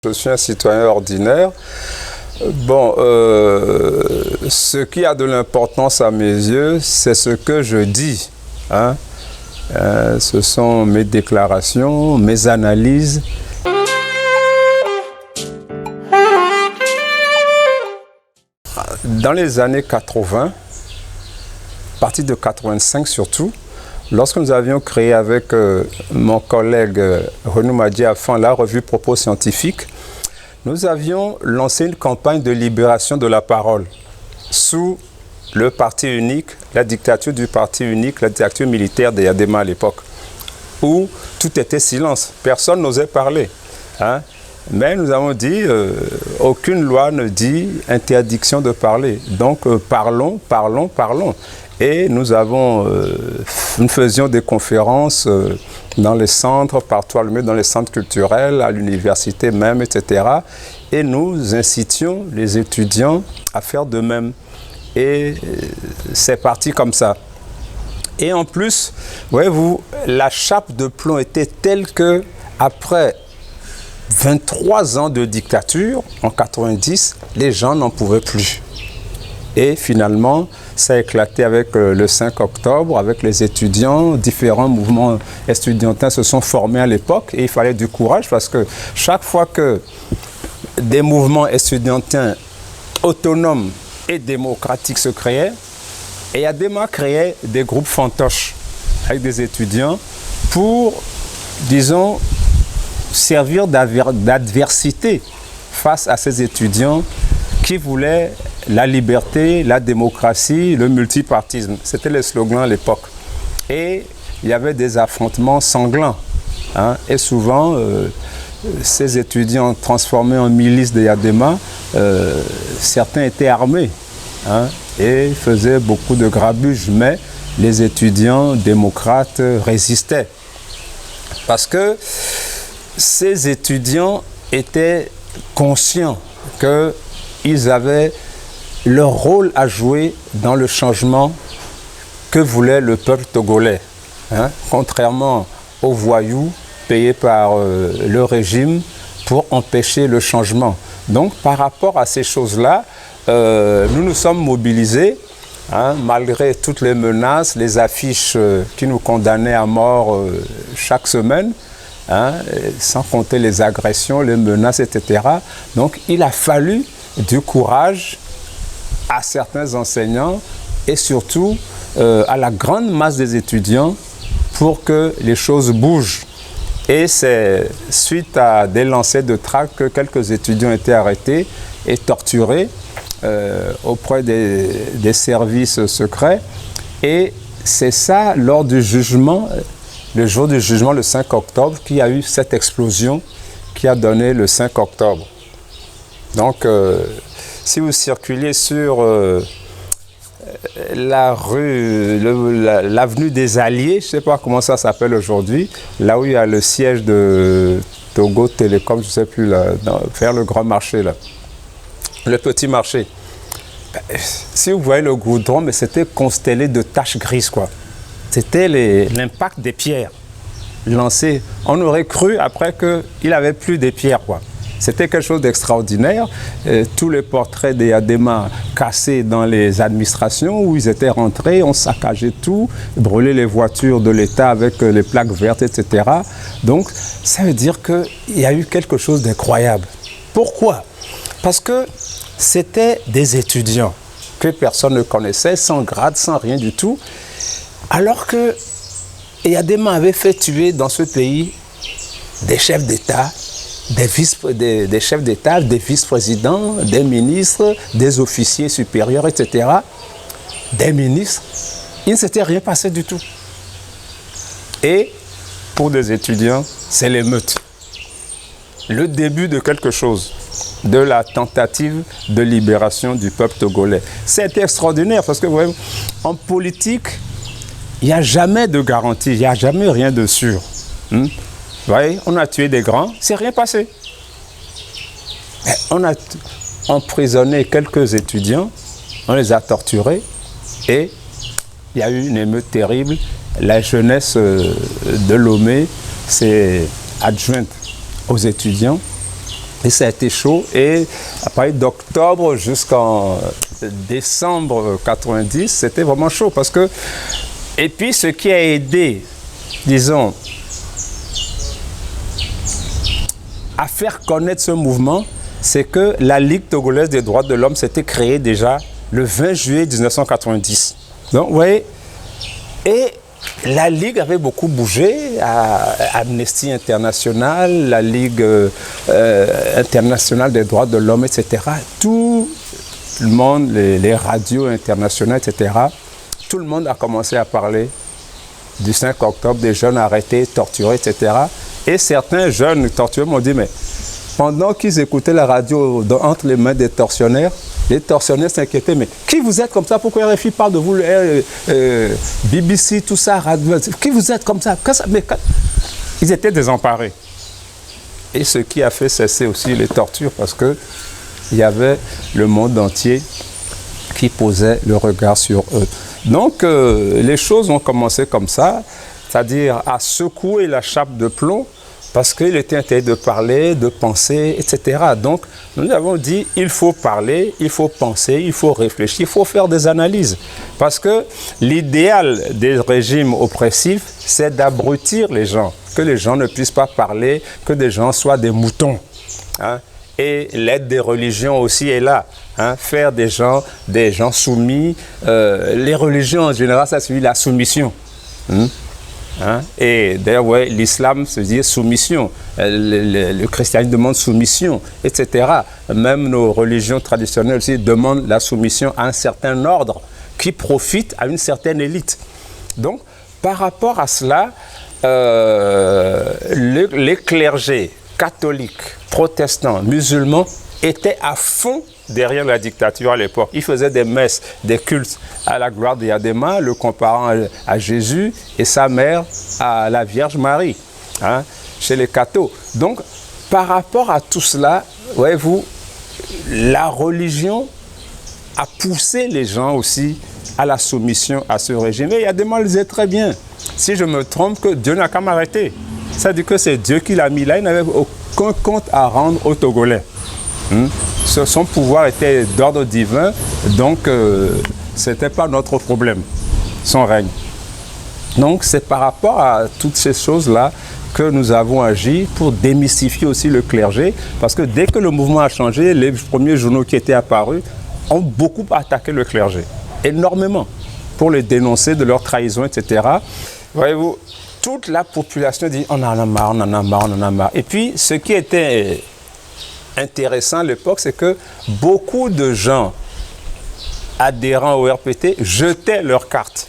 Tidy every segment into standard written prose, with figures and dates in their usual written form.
Je suis un citoyen ordinaire. Bon, ce qui a de l'importance à mes yeux, c'est ce que je dis. Hein? Ce sont mes déclarations, mes analyses. Dans les années 80, à partir de 85 surtout, lorsque nous avions créé avec mon collègue Renaud Madiafan la revue Propos Scientifiques, nous avions lancé une campagne de libération de la parole sous le parti unique, la dictature du parti unique, la dictature militaire de Yadema à l'époque, où tout était silence, personne n'osait parler. Hein? Mais nous avons dit, aucune loi ne dit interdiction de parler. Donc parlons, parlons, parlons. Et nous faisions des conférences dans les centres, partout à dans les centres culturels, à l'université même, etc. Et nous incitions les étudiants à faire de même. Et c'est parti comme ça. Et en plus, voyez-vous, la chape de plomb était telle que, après 23 ans de dictature, en 90, les gens n'en pouvaient plus. Et finalement, ça a éclaté avec le 5 octobre, avec les étudiants. Différents mouvements estudiantins se sont formés à l'époque et il fallait du courage parce que chaque fois que des mouvements estudiantins autonomes et démocratiques se créaient, et Yadema créait des groupes fantoches avec des étudiants pour, disons, servir d'adversité face à ces étudiants qui voulaient la liberté, la démocratie, le multipartisme. C'était les slogans à l'époque. Et il y avait des affrontements sanglants. Hein, et souvent, ces étudiants transformés en milices de Yadema, certains étaient armés hein, et faisaient beaucoup de grabuge. Mais les étudiants démocrates résistaient. Parce que ces étudiants étaient conscients qu'ils avaient leur rôle à jouer dans le changement que voulait le peuple togolais. Hein, contrairement aux voyous payés par le régime pour empêcher le changement. Donc par rapport à ces choses-là, nous nous sommes mobilisés, hein, malgré toutes les menaces, les affiches qui nous condamnaient à mort chaque semaine, hein, sans compter les agressions, les menaces, etc. Donc il a fallu du courage à certains enseignants et surtout à la grande masse des étudiants pour que les choses bougent. Et c'est suite à des lancers de tracts que quelques étudiants ont été arrêtés et torturés auprès des services secrets. Et c'est ça, lors du jugement, le jour du jugement, le 5 octobre, qu'il y a eu cette explosion qui a donné le 5 octobre. Donc, si vous circulez sur la rue, l'avenue des Alliés, je ne sais pas comment ça s'appelle aujourd'hui, là où il y a le siège de Togo Télécom, je ne sais plus, là, vers le grand marché, là, le petit marché. Si vous voyez le goudron, mais c'était constellé de taches grises, quoi. C'était l'impact des pierres lancées. On aurait cru après qu'il n'avait plus des pierres, quoi. C'était quelque chose d'extraordinaire. Tous les portraits des Yadema cassés dans les administrations où ils étaient rentrés, on saccageait tout, brûlait les voitures de l'État avec les plaques vertes, etc. Donc, ça veut dire qu'il y a eu quelque chose d'incroyable. Pourquoi? Parce que c'était des étudiants que personne ne connaissait, sans grade, sans rien du tout, alors que Yadema avait fait tuer dans ce pays des chefs d'État, des chefs d'État, des vice-présidents, des ministres, des officiers supérieurs, etc., des ministres. Il ne s'était rien passé du tout. Et pour des étudiants, c'est l'émeute. Le début de quelque chose, de la tentative de libération du peuple togolais. C'est extraordinaire parce que, vous voyez, en politique, il n'y a jamais de garantie, il n'y a jamais rien de sûr. Vous voyez, on a tué des grands, c'est rien passé. On a emprisonné quelques étudiants, on les a torturés et il y a eu une émeute terrible. La jeunesse de Lomé s'est adjointe aux étudiants Et ça a été chaud. Et à partir d'octobre jusqu'en décembre 90, c'était vraiment chaud. Parce que, et puis ce qui a aidé, disons, à faire connaître ce mouvement, c'est que la Ligue togolaise des droits de l'homme s'était créée déjà le 20 juillet 1990. Donc, vous voyez, et la Ligue avait beaucoup bougé, Amnesty International, la Ligue internationale des droits de l'homme, etc. Tout le monde, les radios internationales, etc., tout le monde a commencé à parler du 5 octobre, des jeunes arrêtés, torturés, etc. Et certains jeunes torturés m'ont dit, mais pendant qu'ils écoutaient la radio entre les mains des tortionnaires s'inquiétaient, mais qui vous êtes comme ça? Pourquoi RFI parle de vous, BBC, tout ça, radio, qui vous êtes comme ça? Mais ils étaient désemparés. Et ce qui a fait cesser aussi les tortures, parce qu'il y avait le monde entier qui posait le regard sur eux. Donc, les choses ont commencé comme ça, c'est-à-dire à secouer la chape de plomb, parce qu'il était interdit de parler, de penser, etc. Donc, nous avons dit, il faut parler, il faut penser, il faut réfléchir, il faut faire des analyses. Parce que l'idéal des régimes oppressifs, c'est d'abrutir les gens, que les gens ne puissent pas parler, que des gens soient des moutons. Hein? Et l'aide des religions aussi est là. Hein? Faire des gens soumis. Les religions, en général, ça suit la soumission. Hein? Et d'ailleurs, ouais, l'islam se dit soumission, le christianisme demande soumission, etc. Même nos religions traditionnelles aussi demandent la soumission à un certain ordre qui profite à une certaine élite. Donc, par rapport à cela, les clergés catholiques, protestants, musulmans étaient à fond derrière la dictature à l'époque. Ils faisaient des messes, des cultes à la gloire de Yadema, le comparant à Jésus et sa mère à la Vierge Marie, hein, chez les cathos. Donc, par rapport à tout cela, voyez-vous, la religion a poussé les gens aussi à la soumission à ce régime. Et Yadema le disait très bien. Si je me trompe, que Dieu n'a qu'à m'arrêter. Ça dit que c'est Dieu qui l'a mis là, il n'avait aucun compte à rendre aux Togolais. Son pouvoir était d'ordre divin, donc ce n'était pas notre problème, son règne. Donc c'est par rapport à toutes ces choses-là que nous avons agi pour démystifier aussi le clergé, parce que dès que le mouvement a changé, les premiers journaux qui étaient apparus ont beaucoup attaqué le clergé, énormément, pour les dénoncer de leur trahison, etc. Voyez-vous, toute la population dit on en a marre, on en a marre, on en a marre. Et puis ce qui était intéressant à l'époque, c'est que beaucoup de gens adhérents au RPT jetaient leurs cartes.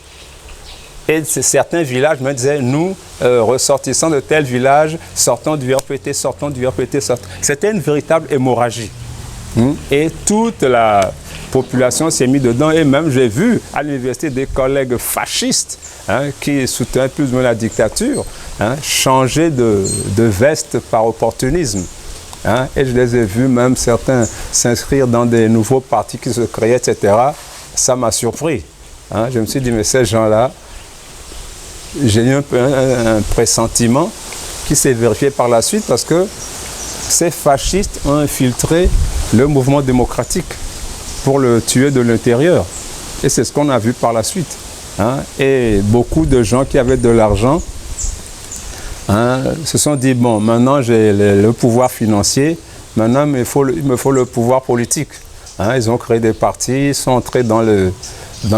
Et certains villages me disaient, nous, ressortissants de tel village, sortons du RPT, sortons du RPT, sortons. C'était une véritable hémorragie. Et toute la population s'est mise dedans. Et même, j'ai vu à l'université des collègues fascistes qui soutenaient plus ou moins la dictature changer de veste par opportunisme. Et je les ai vus, même certains s'inscrire dans des nouveaux partis qui se créaient, etc. Ça m'a surpris. Je me suis dit, mais ces gens-là, j'ai eu un pressentiment qui s'est vérifié par la suite parce que ces fascistes ont infiltré le mouvement démocratique pour le tuer de l'intérieur. Et c'est ce qu'on a vu par la suite. Et beaucoup de gens qui avaient de l'argent se sont dit, bon, maintenant j'ai le pouvoir financier, maintenant il me faut le pouvoir politique. Ils ont créé des partis, ils sont entrés dans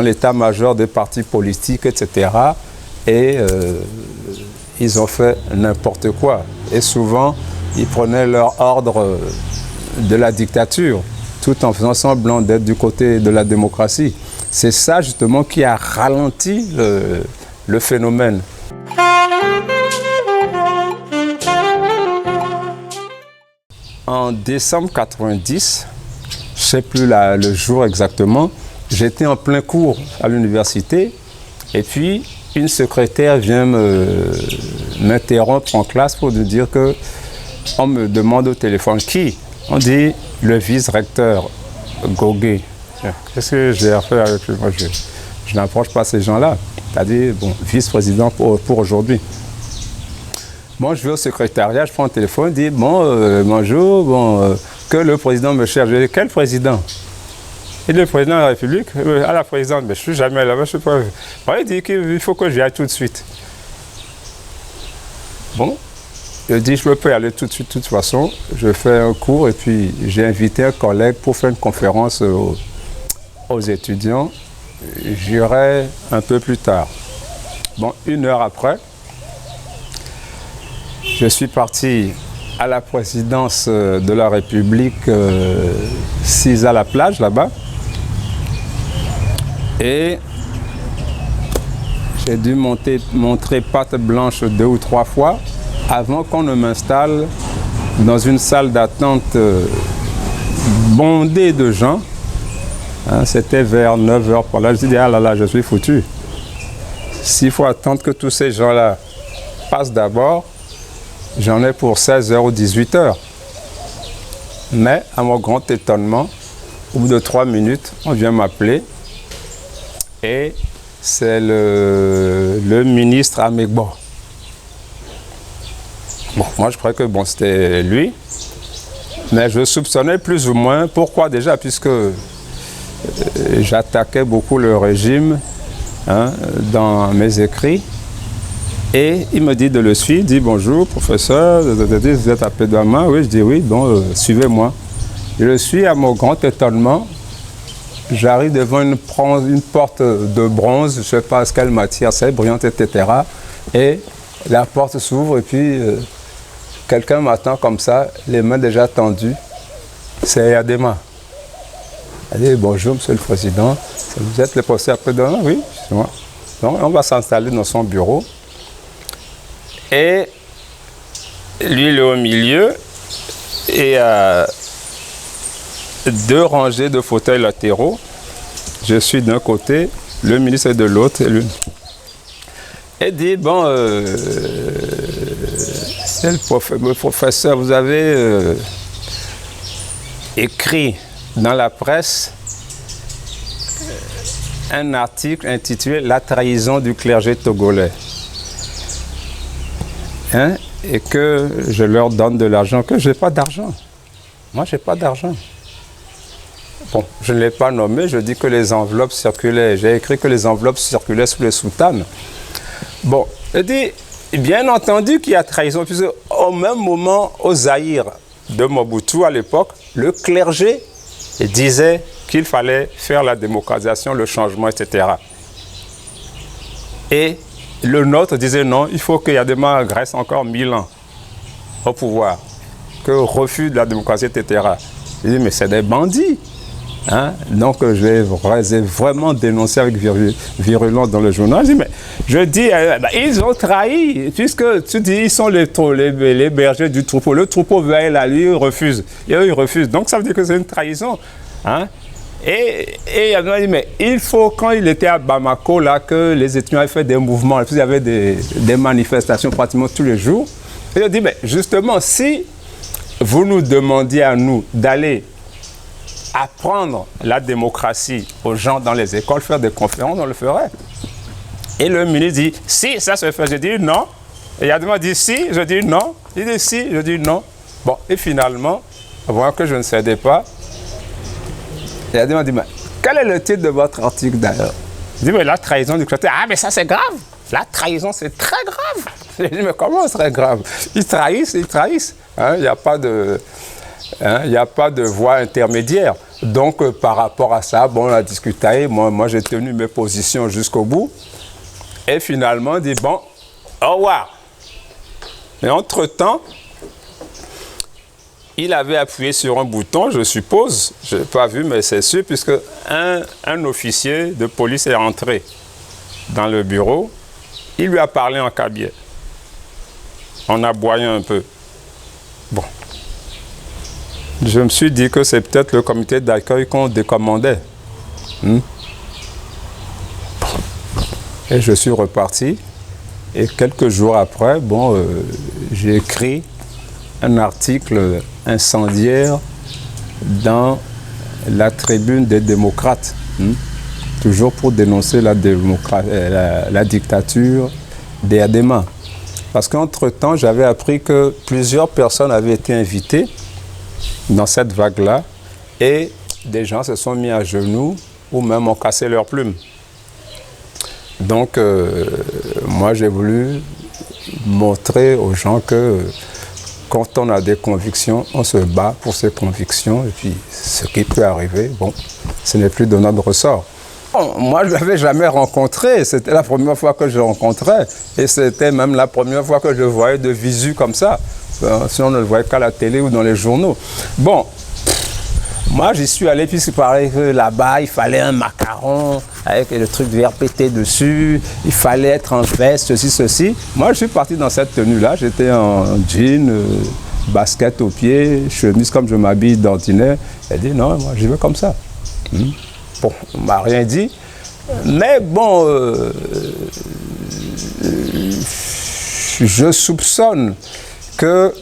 l'état-major des partis politiques, etc. Et ils ont fait n'importe quoi. Et souvent, ils prenaient leur ordre de la dictature, tout en faisant semblant d'être du côté de la démocratie. C'est ça, justement, qui a ralenti le phénomène. En décembre 90, je ne sais plus le jour exactement, j'étais en plein cours à l'université et puis une secrétaire vient m'interrompre en classe pour me dire qu'on me demande au téléphone qui? On dit le vice-recteur Gogué. Qu'est-ce que j'ai à faire avec lui? Moi, je n'approche pas ces gens-là. C'est-à-dire, bon, vice-président pour aujourd'hui. Bon, je vais au secrétariat, je prends le téléphone, je dis, bon, bonjour, bon, que le président me cherche. Je dis, quel président? Et le président de la République, à la présidente, mais je ne suis jamais là-bas, je ne sais pas. Bon, il dit qu'il faut que j'y aille tout de suite. Bon, je dis, je peux y aller tout de suite, de toute façon. Je fais un cours et puis j'ai invité un collègue pour faire une conférence aux étudiants. J'irai un peu plus tard. Bon, 1 heure après, je suis parti à la présidence de la République, 6 à la plage, là-bas. Et j'ai dû montrer patte blanche 2 ou 3 fois avant qu'on ne m'installe dans une salle d'attente bondée de gens. Hein, c'était vers 9 h par là. Je me dis, ah là là, je suis foutu. S'il faut attendre que tous ces gens-là passent d'abord, j'en ai pour 16 h ou 18 h. Mais, à mon grand étonnement, au bout de 3 minutes, on vient m'appeler. Et c'est le ministre Amegbo. Bon, moi je croyais que bon, c'était lui. Mais je soupçonnais plus ou moins. Pourquoi déjà? Puisque j'attaquais beaucoup le régime, hein, dans mes écrits. Et il me dit de le suivre, il dit bonjour professeur, vous êtes appelé de main? Oui, je dis oui, donc suivez-moi. Je le suis, à mon grand étonnement, j'arrive devant une porte de bronze, je ne sais pas quelle matière c'est, brillante, etc. Et la porte s'ouvre et puis quelqu'un m'attend comme ça, les mains déjà tendues. C'est Yadema. Elle dit bonjour monsieur le président, vous êtes le professeur après demain? Oui, c'est moi. Donc on va s'installer dans son bureau. Et lui, il est au milieu et 2 rangées de fauteuils latéraux. Je suis d'un côté, le ministre est de l'autre. Et dit, bon, c'est le professeur, vous avez écrit dans la presse un article intitulé « La trahison du clergé togolais ». Hein, et que je leur donne de l'argent, que je n'ai pas d'argent. Moi, je n'ai pas d'argent. Bon, je ne l'ai pas nommé, je dis que les enveloppes circulaient. J'ai écrit que les enveloppes circulaient sous les soutanes. Bon, je dis, bien entendu qu'il y a trahison, puisque au même moment, au Zaïre de Mobutu, à l'époque, le clergé disait qu'il fallait faire la démocratisation, le changement, etc. Et le nôtre disait non, il faut qu'il y ait des gens qui restent encore 1000 ans au pouvoir, que refus de la démocratie, etc. Je dis, mais c'est des bandits. Hein? Donc je les ai vraiment dénoncés avec virulence dans le journal. Je dis, ils ont trahi, puisque tu dis, ils sont les bergers du troupeau. Le troupeau veille là, lui, il refuse. Et eux, ils refusent. Donc ça veut dire que c'est une trahison. Hein? Et il m'a dit, mais il faut, quand il était à Bamako, là, que les étudiants avaient fait des mouvements, il y avait des manifestations pratiquement tous les jours. Et il a dit, mais justement, si vous nous demandiez à nous d'aller apprendre la démocratie aux gens dans les écoles, faire des conférences, on le ferait. Et le ministre dit, si, ça se fait. Je dis non. Et il a dit, si, je dis non. Il dit, si, je dis non. Bon, et finalement, voyant que je ne cédais pas, il a dit, mais quel est le titre de votre article d'ailleurs? Je dis, mais la trahison du clergé. Ah, mais ça c'est grave. La trahison c'est très grave. Je dis, mais comment c'est très grave? Ils trahissent, ils trahissent. Il n'y a pas de... il n'y a pas de voie intermédiaire. Donc, par rapport à ça, bon, on a discuté. Moi j'ai tenu mes positions jusqu'au bout. Et finalement, on dit, bon, au revoir. Mais entre-temps, il avait appuyé sur un bouton, je suppose, je n'ai pas vu, mais c'est sûr, puisque un officier de police est rentré dans le bureau. Il lui a parlé en kabyle. On a boyé un peu. Bon. Je me suis dit que c'est peut-être le comité d'accueil qu'on décommandait. Et je suis reparti. Et quelques jours après, bon, j'ai écrit un article incendiaire dans la tribune des démocrates, toujours pour dénoncer la dictature des Adema. Parce qu'entre-temps, j'avais appris que plusieurs personnes avaient été invitées dans cette vague-là et des gens se sont mis à genoux ou même ont cassé leurs plumes. Donc, moi, j'ai voulu montrer aux gens que quand on a des convictions, on se bat pour ces convictions et puis ce qui peut arriver, bon, ce n'est plus de notre ressort. Bon, moi, je ne l'avais jamais rencontré, c'était la première fois que je le rencontrais et c'était même la première fois que je le voyais de visu comme ça. Sinon, on ne le voyait qu'à la télé ou dans les journaux. Bon, moi, j'y suis allé puis il paraît que là-bas, il fallait un macaron avec le truc de RPT dessus, il fallait être en veste, ceci. Moi, je suis parti dans cette tenue-là, j'étais en jean, basket aux pieds, chemise comme je m'habille d'ordinaire. Elle dit non, moi, j'y vais comme ça. Bon, on ne m'a rien dit, mais bon, je soupçonne que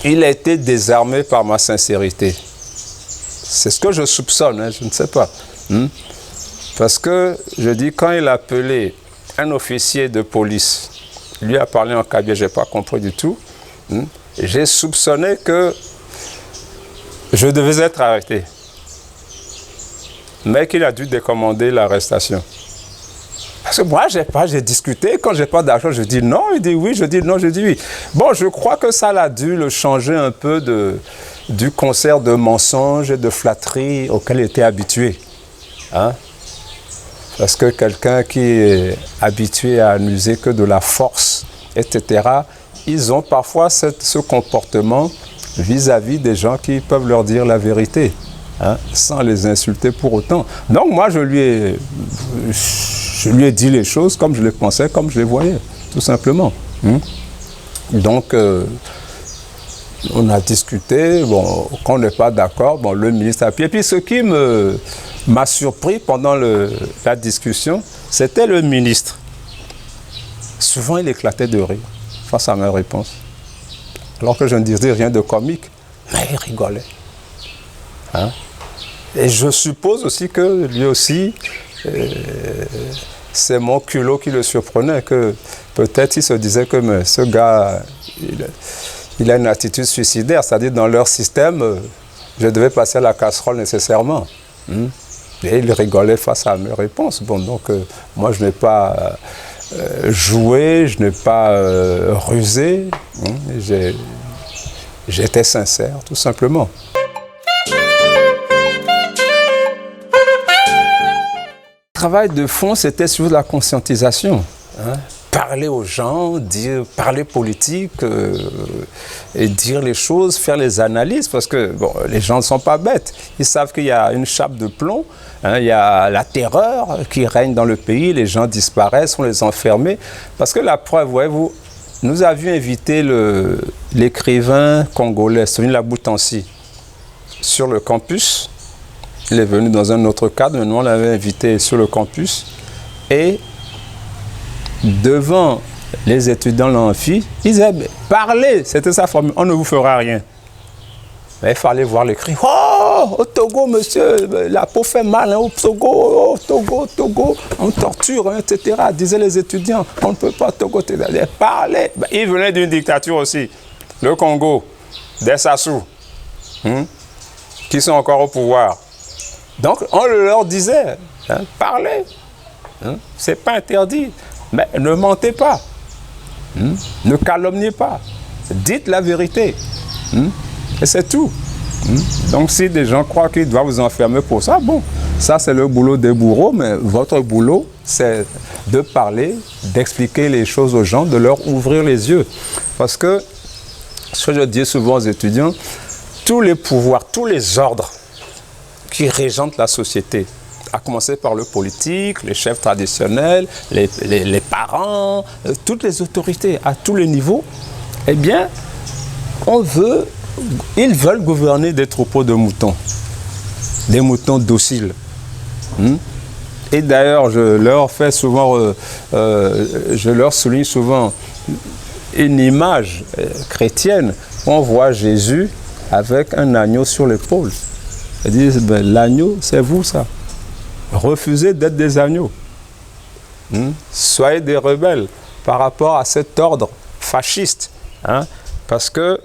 il a été désarmé par ma sincérité. C'est ce que je soupçonne, hein, je ne sais pas. Parce que, je dis, quand il a appelé un officier de police, lui a parlé en kabyle, je n'ai pas compris du tout, j'ai soupçonné que je devais être arrêté. Mais qu'il a dû décommander l'arrestation. Parce que moi, j'ai discuté, quand je n'ai pas d'argent, je dis non, il dit oui, je dis non, je dis oui. Bon, je crois que ça a dû le changer un peu du concert de mensonges et de flatteries auquel il était habitué. Hein? Parce que quelqu'un qui est habitué à n'user que de la force, etc., ils ont parfois ce comportement vis-à-vis des gens qui peuvent leur dire la vérité, hein, sans les insulter pour autant. Donc moi, je lui ai dit les choses comme je les pensais, comme je les voyais, tout simplement. Donc, on a discuté, bon, quand on n'est pas d'accord, bon, le ministre a appuyé. Et puis, ce qui m'a surpris pendant la discussion, c'était le ministre. Souvent, il éclatait de rire face à ma réponse. Alors que je ne disais rien de comique, mais il rigolait. Hein? Et je suppose aussi que lui aussi, c'est mon culot qui le surprenait, que peut-être il se disait que mais, ce gars, il a une attitude suicidaire, c'est-à-dire dans leur système, je devais passer à la casserole nécessairement. Et il rigolait face à mes réponses. Bon, donc moi je n'ai pas joué, je n'ai pas rusé, j'étais sincère, tout simplement. Le travail de fond, c'était sur la conscientisation. Hein? Parler aux gens, parler politique, et dire les choses, faire les analyses, parce que bon, les gens ne sont pas bêtes. Ils savent qu'il y a une chape de plomb, hein, il y a la terreur qui règne dans le pays, les gens disparaissent, on les enferme. Parce que la preuve, voyez-vous, nous avions invité l'écrivain congolais, Sonila Boutansi, sur le campus. Il est venu dans un autre cadre, mais nous on l'avait invité sur le campus. Et devant les étudiants de l'amphi, ils disaient, parlez, c'était sa formule, on ne vous fera rien. Mais il fallait voir les cris. Oh, au Togo, monsieur, la peau fait mal, hein, au Togo, Togo, on torture, hein, etc. Disaient les étudiants, on ne peut pas Togo, parlez. Ben, il venait d'une dictature aussi, le Congo, des Sassou, qui sont encore au pouvoir. Donc, on leur disait, hein, parlez, hein, c'est pas interdit, mais ne mentez pas, ne calomniez pas, dites la vérité, et c'est tout. Donc, si des gens croient qu'ils doivent vous enfermer pour ça, bon, ça c'est le boulot des bourreaux, mais votre boulot, c'est de parler, d'expliquer les choses aux gens, de leur ouvrir les yeux. Parce que, ce que je dis souvent aux étudiants, tous les pouvoirs, tous les ordres, qui régentent la société, à commencer par le politique, les chefs traditionnels, les parents, toutes les autorités à tous les niveaux, eh bien, ils veulent gouverner des troupeaux de moutons, des moutons dociles. Et d'ailleurs, je leur souligne souvent une image chrétienne où on voit Jésus avec un agneau sur l'épaule. Ils disent, ben, l'agneau, c'est vous ça. Refusez d'être des agneaux. Soyez des rebelles. par rapport à cet ordre fasciste. Hein, parce que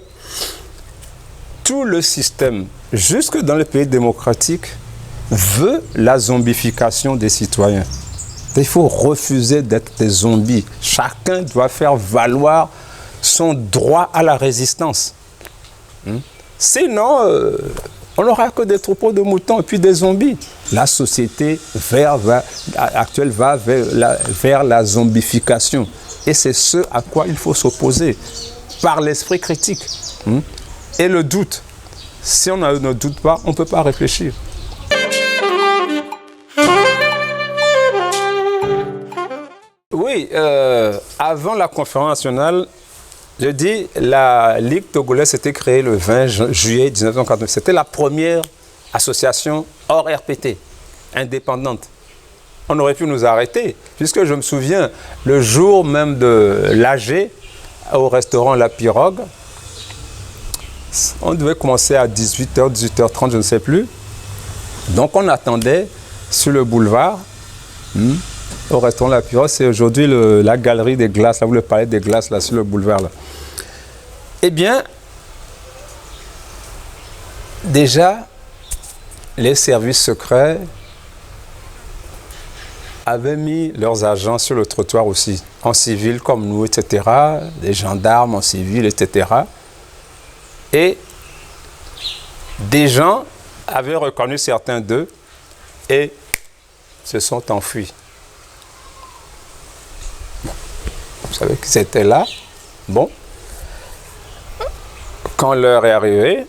tout le système, jusque dans les pays démocratiques, veut la zombification des citoyens. Il faut refuser d'être des zombies. Chacun doit faire valoir son droit à la résistance. Sinon, on n'aura que des troupeaux de moutons et puis des zombies. La société actuelle va vers la zombification. Et c'est ce à quoi il faut s'opposer par l'esprit critique et le doute. Si on ne doute pas, on ne peut pas réfléchir. Oui, avant la conférence nationale, je dis, la Ligue togolaise s'était créée le 20 juillet 1949. C'était la première association hors RPT, indépendante. On aurait pu nous arrêter, puisque je me souviens, le jour même de l'AG, au restaurant La Pirogue, on devait commencer à 18h, 18h30, je ne sais plus. Donc on attendait sur le boulevard, au restaurant La Pirogue, c'est aujourd'hui la galerie des glaces, là, vous le palais des glaces, là, sur le boulevard, là. Eh bien, déjà, les services secrets avaient mis leurs agents sur le trottoir aussi, en civil comme nous, etc., des gendarmes en civil, etc. Et des gens avaient reconnu certains d'eux et se sont enfuis. Vous savez qu'ils étaient là. Bon. Quand l'heure est arrivée,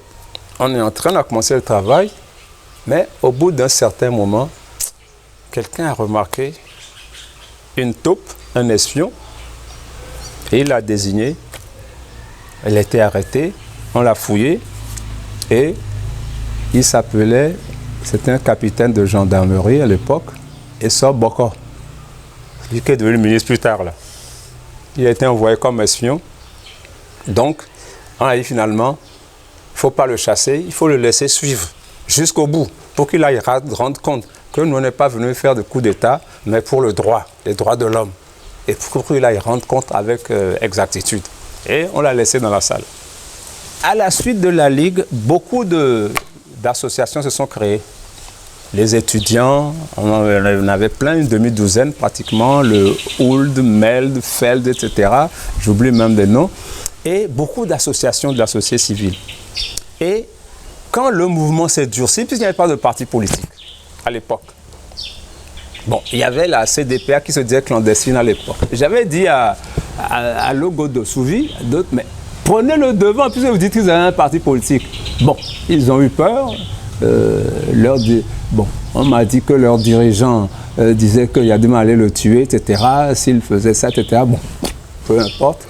on est en train de commencer le travail, mais au bout d'un certain moment, quelqu'un a remarqué une taupe, un espion, et il l'a désigné. Elle a été arrêtée, on l'a fouillée, et il s'appelait, c'était un capitaine de gendarmerie à l'époque, Essor Boko, lui qui est devenu ministre plus tard, là. Il a été envoyé comme espion. Donc, on a dit finalement, il ne faut pas le chasser, il faut le laisser suivre jusqu'au bout, pour qu'il aille rendre compte que nous n'est pas venu faire de coup d'État, mais pour le droit, les droits de l'homme. Et pour qu'il aille rendre compte avec exactitude. Et on l'a laissé dans la salle. À la suite de la Ligue, beaucoup d'associations se sont créées. Les étudiants, on en avait plein, une demi-douzaine pratiquement, le Ould, Meld, Feld, etc. J'oublie même des noms. Et beaucoup d'associations de la société civile. Et quand le mouvement s'est durci, puisqu'il n'y avait pas de parti politique à l'époque, bon, il y avait la CDPA qui se disait clandestine à l'époque. J'avais dit à Logo de Souvi, d'autres, mais prenez le devant, puisque vous dites qu'ils avaient un parti politique. Bon, ils ont eu peur. Bon, on m'a dit que leurs dirigeants disaient qu'il y a demain allait le tuer, etc. S'ils faisaient ça, etc. Bon, peu importe.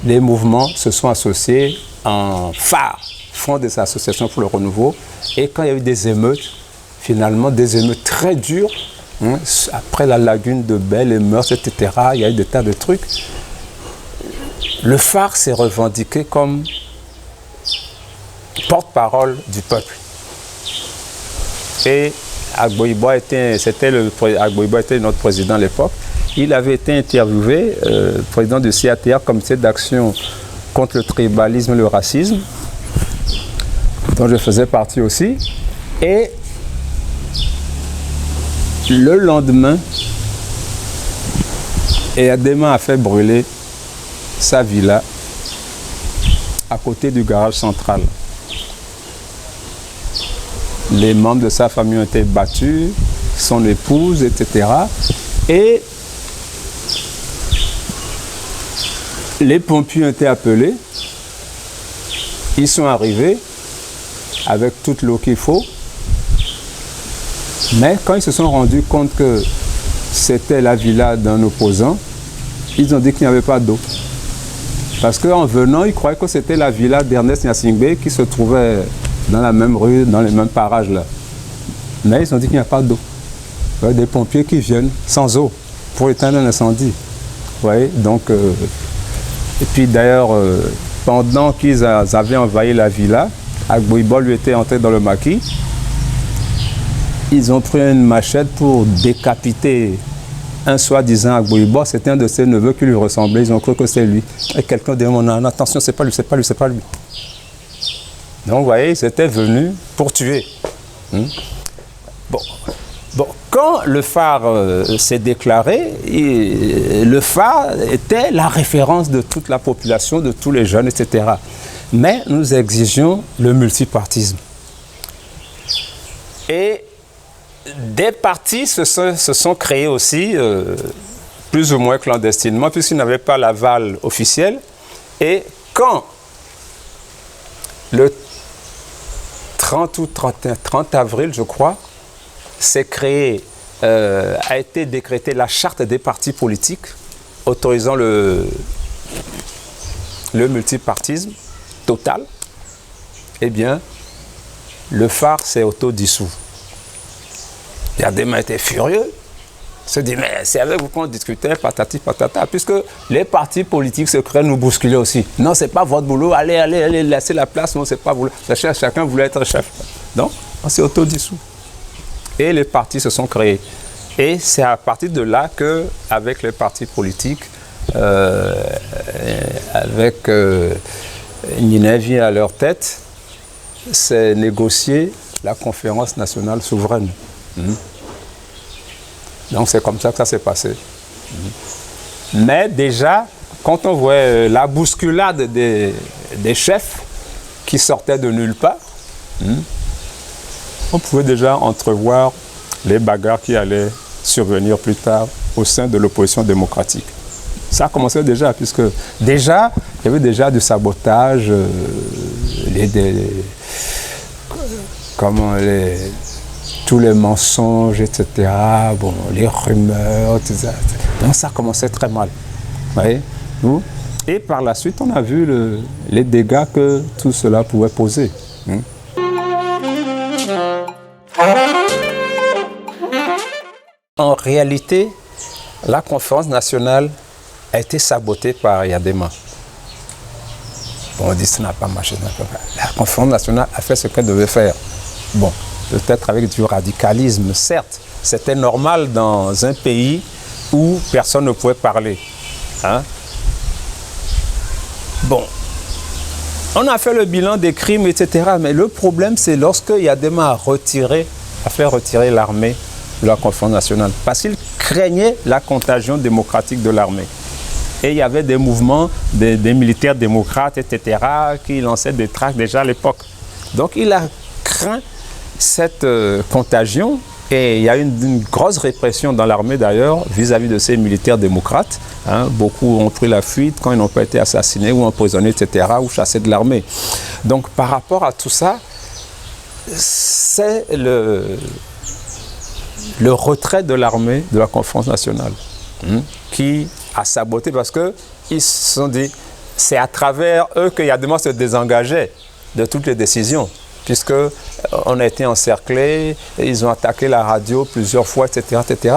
Les mouvements se sont associés en phare, Front des associations pour le renouveau. Et quand il y a eu des émeutes, finalement des émeutes très dures, après la lagune de Belle et Meurs, etc., il y a eu des tas de trucs. Le phare s'est revendiqué comme porte-parole du peuple. Et Agboibois était notre président à l'époque. Il avait été interviewé, président du CATR, Comité d'action contre le tribalisme et le racisme, dont je faisais partie aussi. Et le lendemain, Eyadema a fait brûler sa villa à côté du garage central. Les membres de sa famille ont été battus, son épouse, etc. Et les pompiers ont été appelés. Ils sont arrivés avec toute l'eau qu'il faut. Mais quand ils se sont rendus compte que c'était la villa d'un opposant, ils ont dit qu'il n'y avait pas d'eau. Parce qu'en venant, ils croyaient que c'était la villa d'Ernest Gnassingbé qui se trouvait dans la même rue, dans les mêmes parages là. Mais ils ont dit qu'il n'y a pas d'eau. Il y a des pompiers qui viennent sans eau pour éteindre un incendie. Vous voyez, donc, et puis d'ailleurs, pendant qu'ils avaient envahi la villa, Agboibois lui était entré dans le maquis. Ils ont pris une machette pour décapiter un soi-disant Agboïbo, c'était un de ses neveux qui lui ressemblait, ils ont cru que c'est lui. Et quelqu'un demande, attention, c'est pas lui, c'est pas lui, c'est pas lui. Donc vous voyez, ils étaient venus pour tuer. Bon, quand le phare s'est déclaré, le phare était la référence de toute la population, de tous les jeunes, etc. Mais nous exigeons le multipartisme. Et des partis se sont créés aussi, plus ou moins clandestinement, puisqu'ils n'avaient pas l'aval officiel. Et quand le 30 ou 30 avril, je crois, a été décrétée la charte des partis politiques autorisant le multipartisme total, eh bien, le phare s'est autodissous. Yadema était furieux. Il se dit, mais c'est avec vous qu'on discutait, patati patata, puisque les partis politiques se créent nous bousculer aussi. Non, c'est pas votre boulot, allez, laissez la place, non, c'est pas vous. Chacun voulait être chef. Donc, on s'est autodissous. Et les partis se sont créés. Et c'est à partir de là qu'avec les partis politiques, avec Nineveh à leur tête, c'est négocié la conférence nationale souveraine. Donc c'est comme ça que ça s'est passé. Mais déjà, quand on voit la bousculade des chefs qui sortaient de nulle part, on pouvait déjà entrevoir les bagarres qui allaient survenir plus tard au sein de l'opposition démocratique. Ça a commencé déjà, puisque déjà, il y avait déjà du sabotage, tous les mensonges, etc., bon, les rumeurs, tout ça. Donc ça commençait très mal. Vous voyez? Et par la suite, on a vu les dégâts que tout cela pouvait poser. En réalité, la conférence nationale a été sabotée par Yadema. Bon, on dit que ça n'a pas marché. La conférence nationale a fait ce qu'elle devait faire. Bon, peut-être avec du radicalisme, certes. C'était normal dans un pays où personne ne pouvait parler. Bon, on a fait le bilan des crimes, etc. Mais le problème, c'est lorsque Yadema a fait retirer l'armée de la conférence nationale. Parce qu'il craignait la contagion démocratique de l'armée. Et il y avait des mouvements des militaires démocrates, etc., qui lançaient des tracts déjà à l'époque. Donc il a craint cette contagion et il y a eu une grosse répression dans l'armée d'ailleurs vis-à-vis de ces militaires démocrates. Beaucoup ont pris la fuite quand ils n'ont pas été assassinés ou emprisonnés, etc., ou chassés de l'armée. Donc par rapport à tout ça, c'est le retrait de l'armée de la conférence nationale qui a saboté parce qu'ils se sont dit c'est à travers eux que Yadema se désengageait de toutes les décisions puisqu'on a été encerclés, ils ont attaqué la radio plusieurs fois, etc. etc.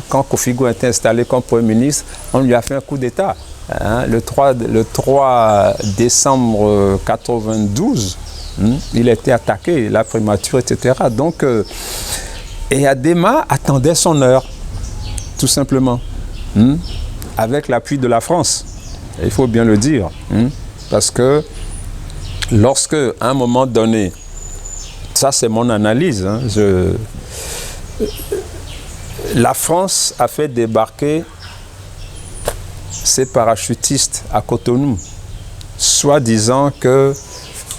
Quand Kofi Gou a été installé comme Premier ministre, on lui a fait un coup d'État. Le 3 décembre 1992, il a été attaqué, la primature, etc. Donc, et Yadema attendait son heure, tout simplement, avec l'appui de la France. Il faut bien le dire, parce que lorsque, à un moment donné, ça c'est mon analyse, la France a fait débarquer ses parachutistes à Cotonou, soit disant que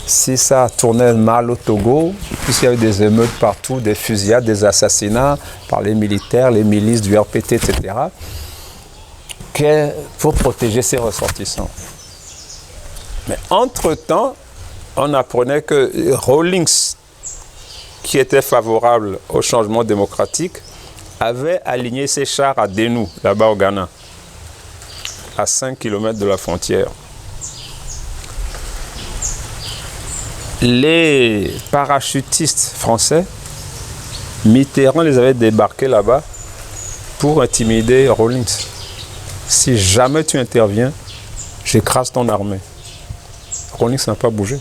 si ça tournait mal au Togo, puisqu'il y avait des émeutes partout, des fusillades, des assassinats par les militaires, les milices du RPT, etc., pour protéger ses ressortissants. Mais entre-temps, on apprenait que Rawlings, qui était favorable au changement démocratique, avait aligné ses chars à Denou, là-bas au Ghana, à 5 km de la frontière. Les parachutistes français, Mitterrand les avait débarqués là-bas pour intimider Rawlings. Si jamais tu interviens, j'écrase ton armée. Rawlings n'a pas bougé.